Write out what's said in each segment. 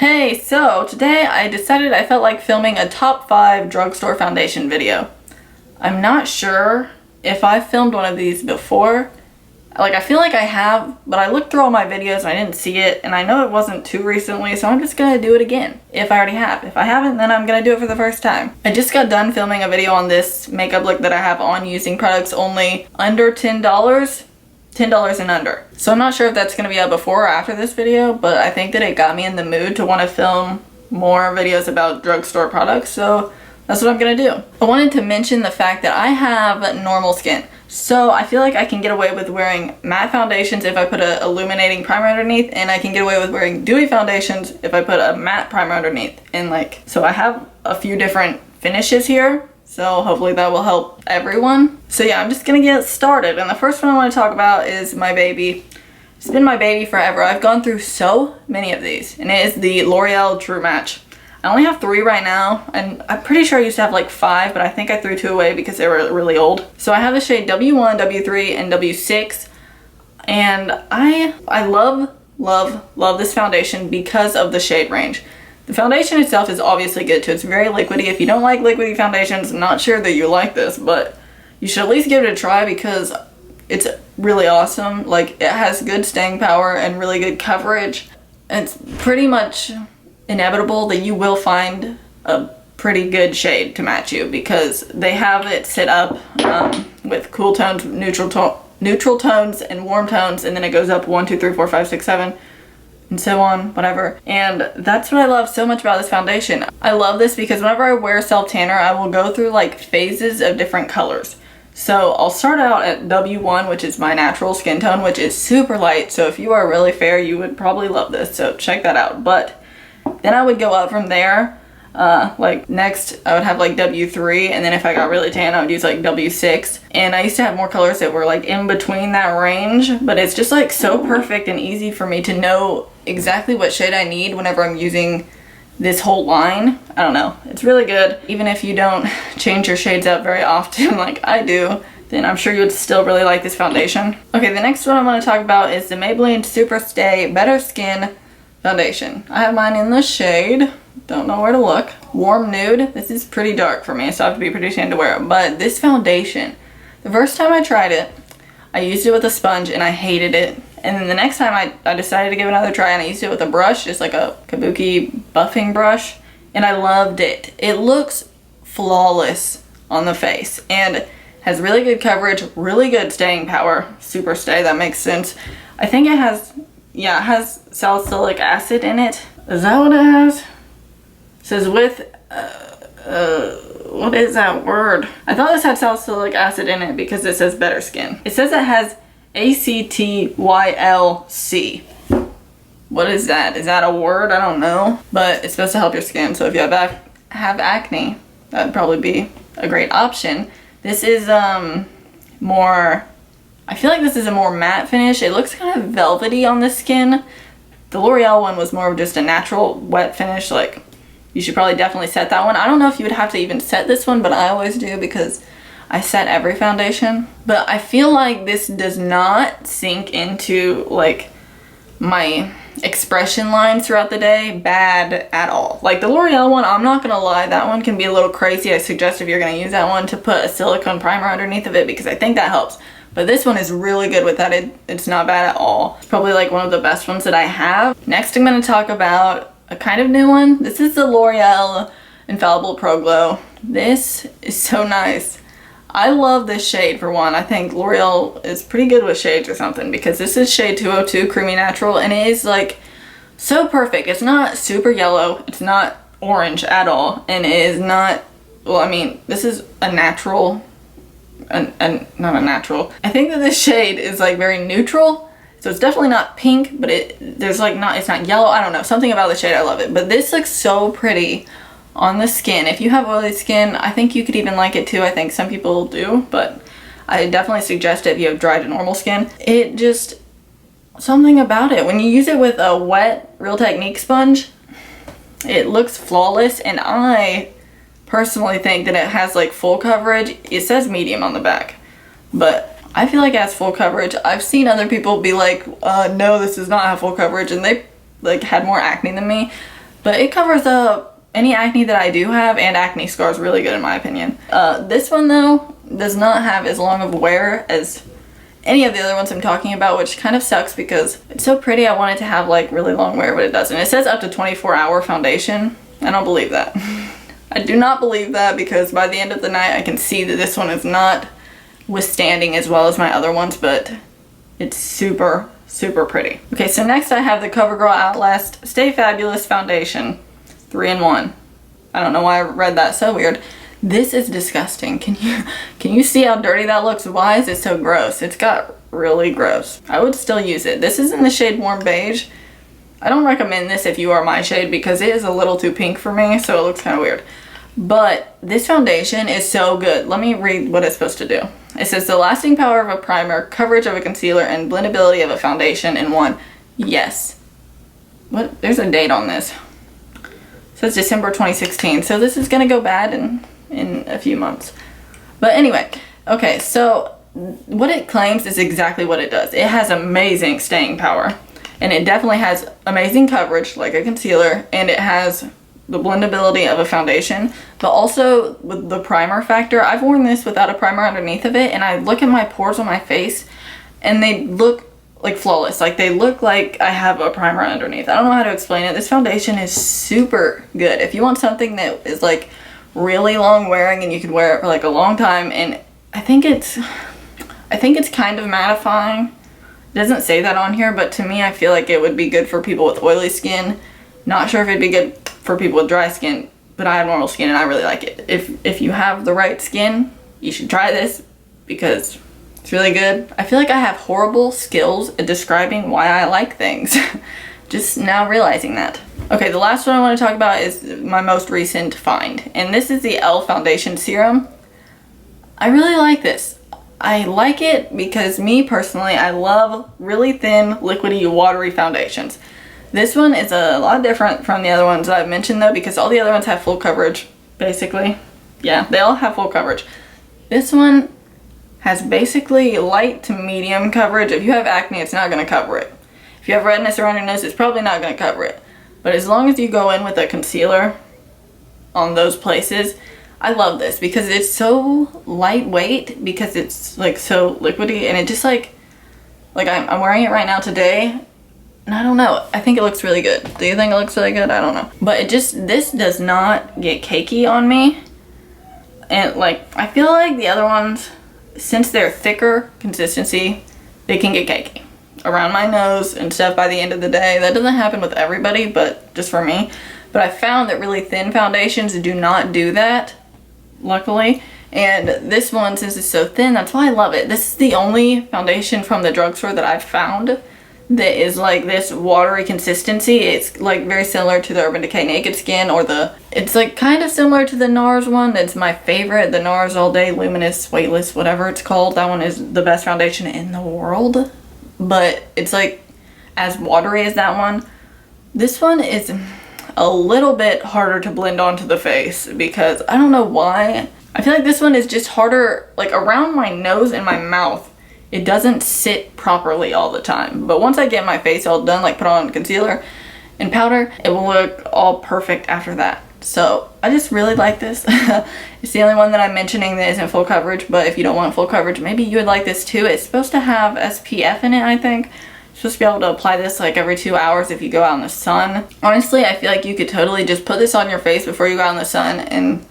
Hey, so today I decided I felt like filming a top 5 drugstore foundation video. I'm not sure if I've filmed one of these before. I feel like I have, but I looked through all my videos and I didn't see it, and I know it wasn't too recently, so I'm just gonna do it again, if I already have. If I haven't, then I'm gonna do it for the first time. I just got done filming a video on this makeup look that I have on using products only under $10. $10 and under. So I'm not sure if that's going to be up before or after this video, but I think that it got me in the mood to want to film more videos about drugstore products, so that's what I'm going to do. I wanted to mention the fact that I have normal skin, so I feel like I can get away with wearing matte foundations if I put an illuminating primer underneath, and I can get away with wearing dewy foundations if I put a matte primer underneath. And so I have a few different finishes here. So hopefully that will help everyone. So yeah, I'm just gonna get started. And the first one I want to talk about is my baby. It's been my baby forever. I've gone through so many of these, and it is the L'Oreal True Match. I only have 3 right now, and I'm pretty sure I used to have like 5, but I think I threw 2 away because they were really old. So I have the shade W1, W3, and W6, and I love this foundation because of the shade range. The foundation itself is obviously good too. It's very liquidy. If you don't like liquidy foundations, I'm not sure that you like this, but you should at least give it a try because it's really awesome. It has good staying power and really good coverage. It's pretty much inevitable that you will find a pretty good shade to match you because they have it set up with cool tones, neutral tones, and warm tones, and then it goes up 1, 2, 3, 4, 5, 6, 7. And so on, whatever. And that's what I love so much about this foundation. I love this because whenever I wear self tanner, I will go through phases of different colors. So I'll start out at W1, which is my natural skin tone, which is super light. So if you are really fair, you would probably love this. So check that out. But then I would go up from there. Next I would have W3, and then if I got really tan I would use W6, and I used to have more colors that were in between that range, but it's just so perfect and easy for me to know exactly what shade I need whenever I'm using this whole line. I don't know, it's really good. Even if you don't change your shades up very often like I do, then I'm sure you would still really like this foundation. Okay, the next one I want to talk about is the Maybelline Superstay Better Skin Foundation. I have mine in the shade, don't know where to look, Warm Nude. This is pretty dark for me, so I have to be pretty tan to wear it. But this foundation, the first time I tried it, I used it with a sponge and I hated it. And then the next time I decided to give it another try, and I used it with a brush, just like a kabuki buffing brush, and I loved it. It looks flawless on the face and has really good coverage, really good staying power. Super stay, that makes sense. I think it has, yeah, it has salicylic acid in it. Is that what it has? It says with, what is that word? I thought this had salicylic acid in it because it says better skin. It says it has ACTYLC. What is that? Is that a word? I don't know. But it's supposed to help your skin, so if you have acne, that'd probably be a great option. This is more, I feel like this is a more matte finish. It looks kind of velvety on the skin. The L'Oreal one was more of just a natural wet finish. You should probably definitely set that one. I don't know if you would have to even set this one, but I always do because I set every foundation. But I feel like this does not sink into my expression lines throughout the day bad at all. The L'Oreal one, I'm not gonna lie, that one can be a little crazy. I suggest if you're gonna use that one to put a silicone primer underneath of it because I think that helps. But this one is really good with that. It's not bad at all. It's probably one of the best ones that I have. Next I'm gonna talk about a kind of new one. This is the L'Oreal Infallible Pro Glow. This is so nice. I love this shade for one. I think L'Oreal is pretty good with shades or something because this is shade 202 Creamy Natural, and it is so perfect. It's not super yellow, it's not orange at all, and it is not, well, I mean, this is a natural, not a natural. I think that this shade is very neutral. So it's definitely not pink, but it's not yellow. I don't know, something about the shade, I love it. But this looks so pretty on the skin. If you have oily skin, I think you could even like it too. I think some people do, but I definitely suggest it if you have dry to normal skin. It just, something about it. When you use it with a wet Real Technique sponge, it looks flawless, and I personally think that it has full coverage. It says medium on the back, but I feel like it has full coverage. I've seen other people be no, this does not have full coverage, and they had more acne than me. But it covers up any acne that I do have, and acne scars really good in my opinion. This one though does not have as long of wear as any of the other ones I'm talking about, which kind of sucks because it's so pretty. I want it to have like really long wear, but it doesn't. It says up to 24-hour foundation. I don't believe that. I do not believe that, because by the end of the night I can see that this one is not withstanding as well as my other ones, but it's super, super pretty. Okay, so next I have the Covergirl Outlast Stay Fabulous Foundation 3-in-1. I don't know why I read that so weird. This is disgusting. Can you see how dirty that looks? Why is it so gross? It's got really gross. I would still use it. This is in the shade Warm Beige. I don't recommend this if you are my shade because it is a little too pink for me, so it looks kind of weird. But this foundation is so good. Let me read what it's supposed to do. It says the lasting power of a primer, coverage of a concealer, and blendability of a foundation in one. Yes. What? There's a date on this. It says December 2016. So this is gonna go bad in a few months. But anyway, okay, so what it claims is exactly what it does. It has amazing staying power, and it definitely has amazing coverage like a concealer, and it has the blendability of a foundation, but also with the primer factor. I've worn this without a primer underneath of it, and I look at my pores on my face and they look like flawless. Like they look like I have a primer underneath. I don't know how to explain it. This foundation is super good. If you want something that is like really long wearing and you can wear it for like a long time, and I think it's kind of mattifying. It doesn't say that on here, but to me I feel like it would be good for people with oily skin. Not sure if it'd be good for people with dry skin, but I have normal skin and I really like it. If you have the right skin, you should try this because it's really good. I feel like I have horrible skills at describing why I like things. Just now realizing that. Okay, the last one I want to talk about is my most recent find, and this is the ELF Foundation Serum. I really like this. I like it because me personally, I love really thin, liquidy, watery foundations. This one is a lot different from the other ones that I've mentioned though, because all the other ones have full coverage, basically. Yeah, they all have full coverage. This one has basically light to medium coverage. If you have acne, it's not going to cover it. If you have redness around your nose, it's probably not going to cover it. But as long as you go in with a concealer on those places, I love this because it's so lightweight, because it's like so liquidy, and it just like I'm wearing it right now today. And I don't know, I think it looks really good. Do you think it looks really good? I don't know. But this does not get cakey on me. And like, I feel like the other ones, since they're thicker consistency, they can get cakey around my nose and stuff by the end of the day. That doesn't happen with everybody, but just for me. But I found that really thin foundations do not do that, luckily. And this one, since it's so thin, that's why I love it. This is the only foundation from the drugstore that I've found that is like this watery consistency. It's like very similar to the Urban Decay Naked Skin, or it's like kind of similar to the NARS one. It's my favorite, the NARS All Day Luminous Weightless, whatever it's called. That one is the best foundation in the world, but it's like as watery as that one. This one is a little bit harder to blend onto the face because I don't know why. I feel like this one is just harder, like around my nose and my mouth. It doesn't sit properly all the time. But once I get my face all done, like put on concealer and powder, it will look all perfect after that. So I just really like this. It's the only one that I'm mentioning that isn't full coverage, but if you don't want full coverage, maybe you would like this too. It's supposed to have SPF in it, I think. You're supposed to be able to apply this like every 2 hours if you go out in the sun. Honestly, I feel like you could totally just put this on your face before you go out in the sun and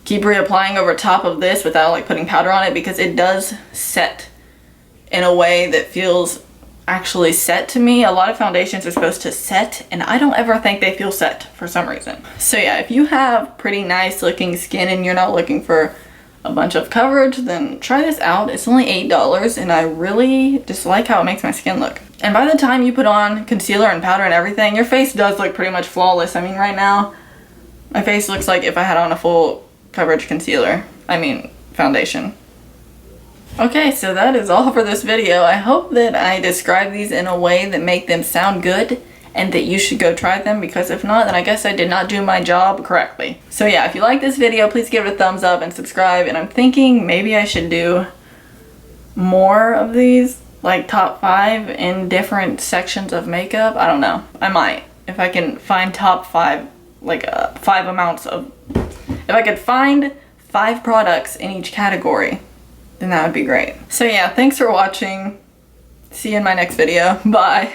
keep reapplying over top of this without like putting powder on it, because it does set in a way that feels actually set to me. A lot of foundations are supposed to set, and I don't ever think they feel set for some reason. So yeah, if you have pretty nice looking skin and you're not looking for a bunch of coverage, then try this out. It's only $8, and I really just like how it makes my skin look. And by the time you put on concealer and powder and everything, your face does look pretty much flawless. I mean, right now, my face looks like if I had on a full coverage foundation. Okay, so that is all for this video. I hope that I describe these in a way that make them sound good and that you should go try them, because if not, then I guess I did not do my job correctly. So yeah, if you like this video, please give it a thumbs up and subscribe. And I'm thinking maybe I should do more of these, like top 5 in different sections of makeup. I don't know. I might. if I can find top 5, like 5 amounts of, if I could find 5 products in each category, then that would be great. So yeah, thanks for watching. See you in my next video. Bye.